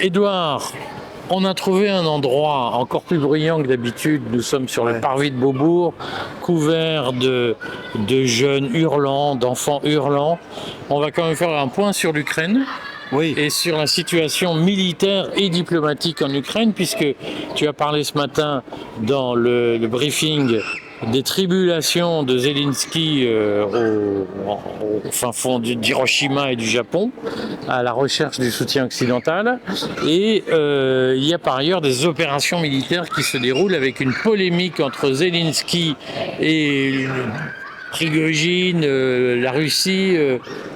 Édouard, on a trouvé un endroit encore plus bruyant que d'habitude. Nous sommes sur le parvis de Beaubourg, couvert de jeunes hurlants, d'enfants hurlants. On va quand même faire un point sur l'Ukraine. Oui. Et sur la situation militaire et diplomatique en Ukraine, puisque tu as parlé ce matin dans le briefing des tribulations de Zelensky au fin fond d'Hiroshima et du Japon, à la recherche du soutien occidental. Et il y a par ailleurs des opérations militaires qui se déroulent avec une polémique entre Zelensky et Prigojine, la Russie,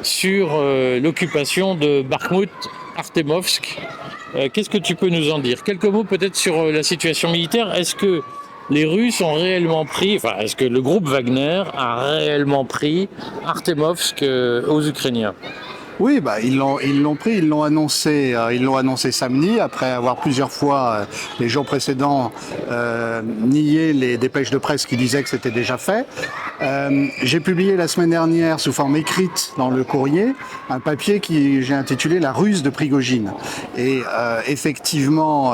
sur l'occupation de Bakhmout-Artemovsk. Qu'est-ce que tu peux nous en dire? Quelques mots peut-être sur la situation militaire. Est-ce que les Russes ont réellement pris, est-ce que le groupe Wagner a réellement pris Artemovsk aux Ukrainiens? Oui, ils l'ont pris, ils l'ont annoncé samedi après avoir plusieurs fois les jours précédents nié les dépêches de presse qui disaient que c'était déjà fait. J'ai publié la semaine dernière sous forme écrite dans le Courrier un papier qui j'ai intitulé La ruse de Prigojine. Et effectivement,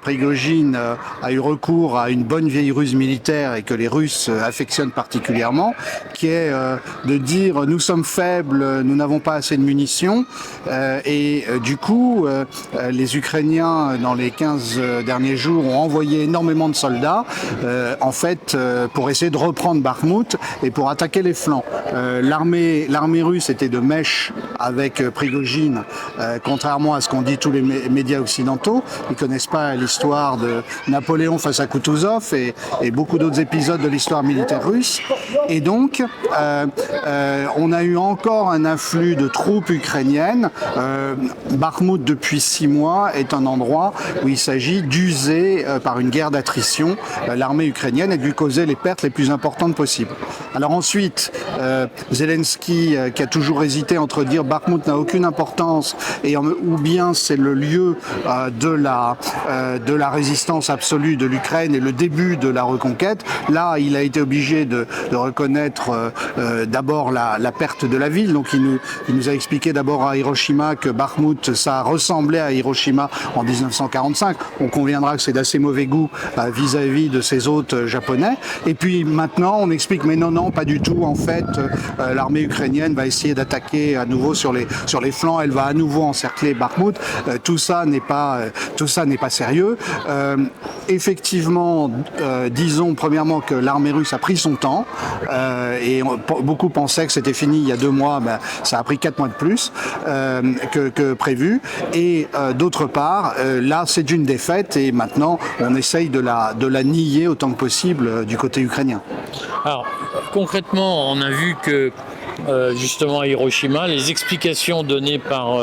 Prigojine a eu recours à une bonne vieille ruse militaire et que les Russes affectionnent particulièrement, qui est de dire nous sommes faibles, nous n'avons pas assez de munitions du coup les Ukrainiens dans les 15 derniers jours ont envoyé énormément de soldats pour essayer de reprendre Bakhmout et pour attaquer les flancs. L'armée russe était de mèche avec Prigojine, contrairement à ce qu'ont dit tous les médias occidentaux. Ils connaissent pas l'histoire de Napoléon face à Kutuzov et beaucoup d'autres épisodes de l'histoire militaire russe. Et donc on a eu encore un afflux de troupes ukrainiennes. Bakhmout, depuis 6 mois, est un endroit où il s'agit d'user par une guerre d'attrition l'armée ukrainienne et de lui causer les pertes les plus importantes possibles. Alors ensuite, Zelensky, qui a toujours hésité entre dire Bakhmout n'a aucune importance ou bien c'est le lieu de la résistance absolue de l'Ukraine et le début de la reconquête, là il a été obligé de reconnaître d'abord la perte de la ville. Donc il nous a expliqué d'abord à Hiroshima que Bakhmout, ça ressemblait à Hiroshima en 1945. On conviendra que c'est d'assez mauvais goût vis-à-vis de ses hôtes japonais. Et puis maintenant, on explique, mais non, pas du tout. En fait, l'armée ukrainienne va essayer d'attaquer à nouveau sur les flancs. Elle va à nouveau encercler Bakhmout. Tout ça n'est pas sérieux. Effectivement, disons premièrement que l'armée russe a pris son temps et beaucoup pensaient que c'était fini il y a 2 mois. Ça a pris 4 mois de plus que prévu. Et d'autre part, là, c'est une défaite et maintenant, on essaye de la nier autant que possible du côté ukrainien. Alors, concrètement, on a vu que justement à Hiroshima, les explications données par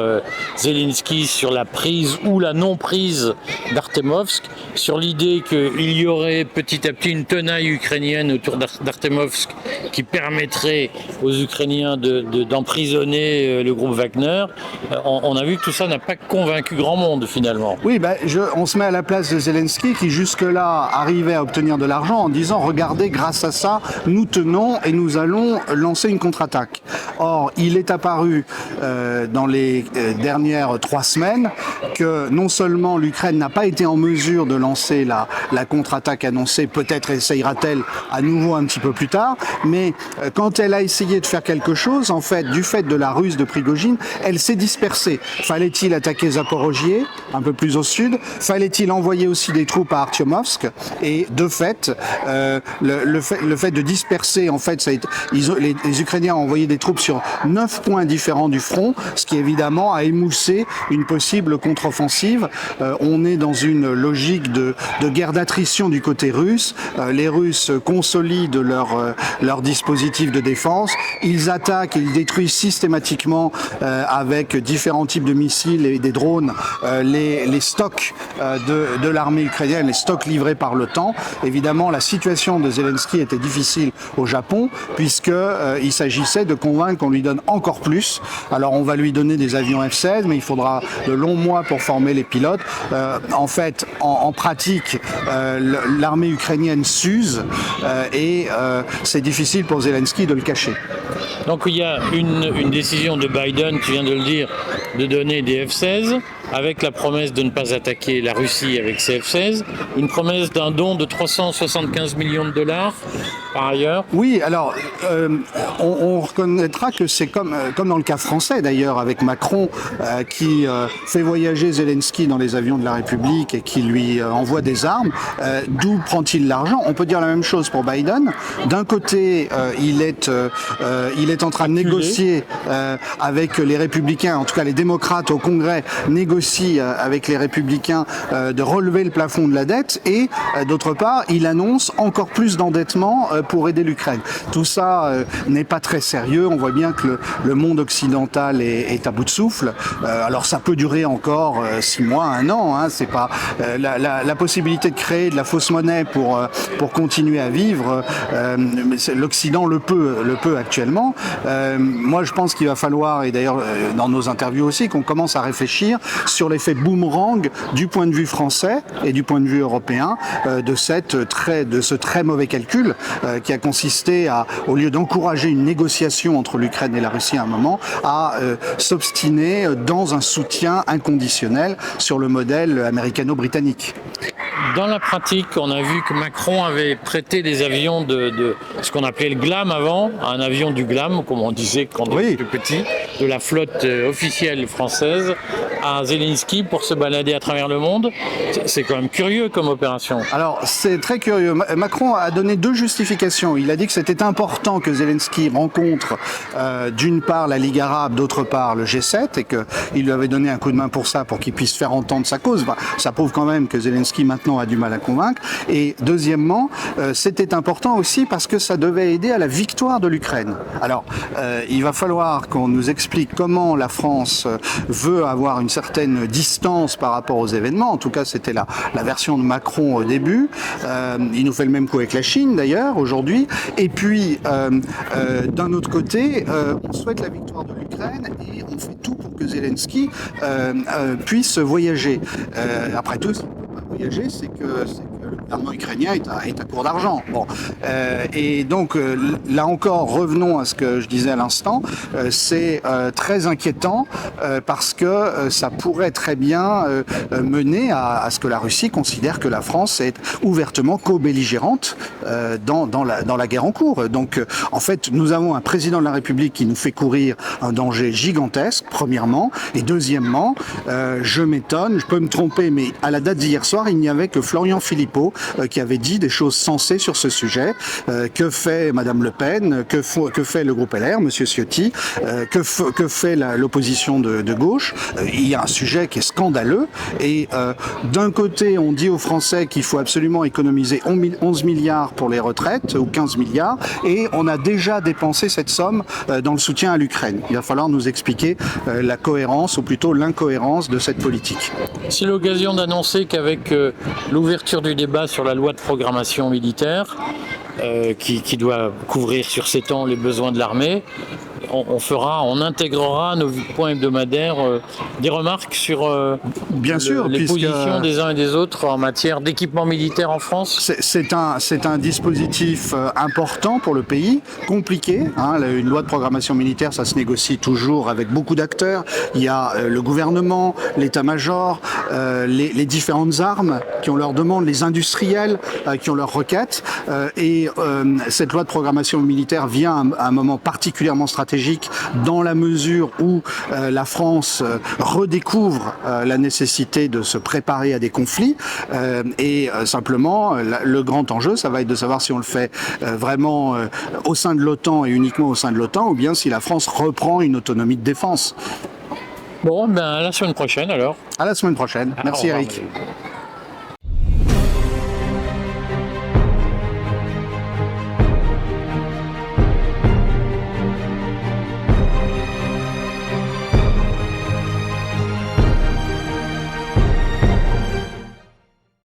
Zelensky sur la prise ou la non-prise d'Artemovsk, sur l'idée qu'il y aurait petit à petit une tenaille ukrainienne autour d'Artemovsk qui permettrait aux Ukrainiens d'emprisonner le groupe Wagner, on a vu que tout ça n'a pas convaincu grand monde finalement. Oui, on se met à la place de Zelensky qui jusque-là arrivait à obtenir de l'argent en disant regardez, grâce à ça, nous tenons et nous allons lancer une contre-attaque. Or, il est apparu dans les dernières 3 semaines que non seulement l'Ukraine n'a pas été en mesure de lancer la contre-attaque annoncée, peut-être essayera-t-elle à nouveau un petit peu plus tard, mais quand elle a essayé de faire quelque chose, en fait, du fait de la ruse de Prigojine, elle s'est dispersée. Fallait-il attaquer Zaporojié, un peu plus au sud? Fallait-il envoyer aussi des troupes à Artemovsk? Et de fait, le fait de disperser, en fait, les Ukrainiens ont envoyé des troupes sur 9 points différents du front, ce qui évidemment a émoussé une possible contre-offensive. On est dans une logique de guerre d'attrition du côté russe. Les Russes consolident leur dispositif de défense. Ils attaquent et ils détruisent systématiquement avec différents types de missiles et des drones les stocks de l'armée ukrainienne, les stocks livrés par l'OTAN. Évidemment, la situation de Zelensky était difficile au Japon puisqu'il s'agissait de convaincre qu'on lui donne encore plus. Alors on va lui donner des avions F-16, mais il faudra de longs mois pour former les pilotes. En fait, en pratique, l'armée ukrainienne s'use et c'est difficile pour Zelensky de le cacher. Donc il y a une décision de Biden, tu viens de le dire, de donner des F-16, avec la promesse de ne pas attaquer la Russie avec ces F-16, une promesse d'un don de 375 millions de dollars par ailleurs. Oui, alors on reconnaîtra que c'est comme dans le cas français d'ailleurs avec Macron qui fait voyager Zelensky dans les avions de la République et qui lui envoie des armes. D'où prend-il l'argent? On peut dire la même chose pour Biden. D'un côté, il est en train de négocier avec les républicains, en tout cas les démocrates au Congrès négocient avec les républicains de relever le plafond de la dette et d'autre part, il annonce encore plus d'endettement pour aider l'Ukraine. Tout ça n'est pas très sérieux. On voit bien que le monde occidental est à bout de souffle. Alors ça peut durer encore 6 mois, 1 an. Hein. C'est pas la possibilité de créer de la fausse monnaie pour continuer à vivre. L'Occident le peut actuellement. Moi, je pense qu'il va falloir, et d'ailleurs dans nos interviews aussi, qu'on commence à réfléchir sur l'effet boomerang du point de vue français et du point de vue européen de ce très mauvais calcul qui a consisté à, au lieu d'encourager une négociation entre l'Ukraine et la Russie à un moment, à s'obstiner dans un soutien inconditionnel sur le modèle américano-britannique. Dans la pratique, on a vu que Macron avait prêté des avions de ce qu'on appelait le GLAM avant, un avion du GLAM, comme on disait quand on était plus petit, de la flotte officielle française, à Zelensky pour se balader à travers le monde. C'est quand même curieux comme opération. Alors, c'est très curieux. Macron a donné 2 justifications. Il a dit que c'était important que Zelensky rencontre d'une part la Ligue arabe, d'autre part le G7, et qu'il lui avait donné un coup de main pour ça, pour qu'il puisse faire entendre sa cause. Enfin, ça prouve quand même que Zelensky maintenant a du mal à convaincre. Et deuxièmement, c'était important aussi parce que ça devait aider à la victoire de l'Ukraine. Alors, il va falloir qu'on nous explique comment la France veut avoir une certaine distance par rapport aux événements. En tout cas, c'était la version de Macron au début. Il nous fait le même coup avec la Chine, d'ailleurs, aujourd'hui. Et puis, d'un autre côté, on souhaite la victoire de l'Ukraine et on fait tout pour que Zelensky puisse voyager. Après tout, voyager, c'est que le gouvernement ukrainien est à court d'argent. Bon. Et donc, là encore, revenons à ce que je disais à l'instant, c'est très inquiétant parce que ça pourrait très bien mener à ce que la Russie considère que la France est ouvertement co-belligérante dans la guerre en cours. Donc, en fait, nous avons un président de la République qui nous fait courir un danger gigantesque, premièrement, et deuxièmement, je m'étonne, je peux me tromper, mais à la date d'hier soir, il n'y avait que Florian Philippot qui avait dit des choses sensées sur ce sujet. Que fait Madame Le Pen? Que fait le groupe LR, Monsieur Ciotti? Que fait l'opposition de gauche? Il y a un sujet qui est scandaleux. Et d'un côté, on dit aux Français qu'il faut absolument économiser 11 milliards pour les retraites, ou 15 milliards, et on a déjà dépensé cette somme dans le soutien à l'Ukraine. Il va falloir nous expliquer la cohérence, ou plutôt l'incohérence de cette politique. C'est l'occasion d'annoncer qu'avec l'ouverture du débat sur la loi de programmation militaire, qui doit couvrir sur 7 ans les besoins de l'armée, on intégrera à nos points hebdomadaires des remarques sur les positions des uns et des autres en matière d'équipement militaire en France. C'est un dispositif important pour le pays, compliqué. Hein, une loi de programmation militaire, ça se négocie toujours avec beaucoup d'acteurs. Il y a le gouvernement, l'état-major, les différentes armes qui ont leurs demandes, les industriels qui ont leurs requêtes. Et cette loi de programmation militaire vient à un moment particulièrement stratégique dans la mesure où la France redécouvre la nécessité de se préparer à des conflits et simplement le grand enjeu, ça va être de savoir si on le fait vraiment au sein de l'OTAN et uniquement au sein de l'OTAN ou bien si la France reprend une autonomie de défense. Bon, ben à la semaine prochaine alors. À la semaine prochaine. Merci Eric.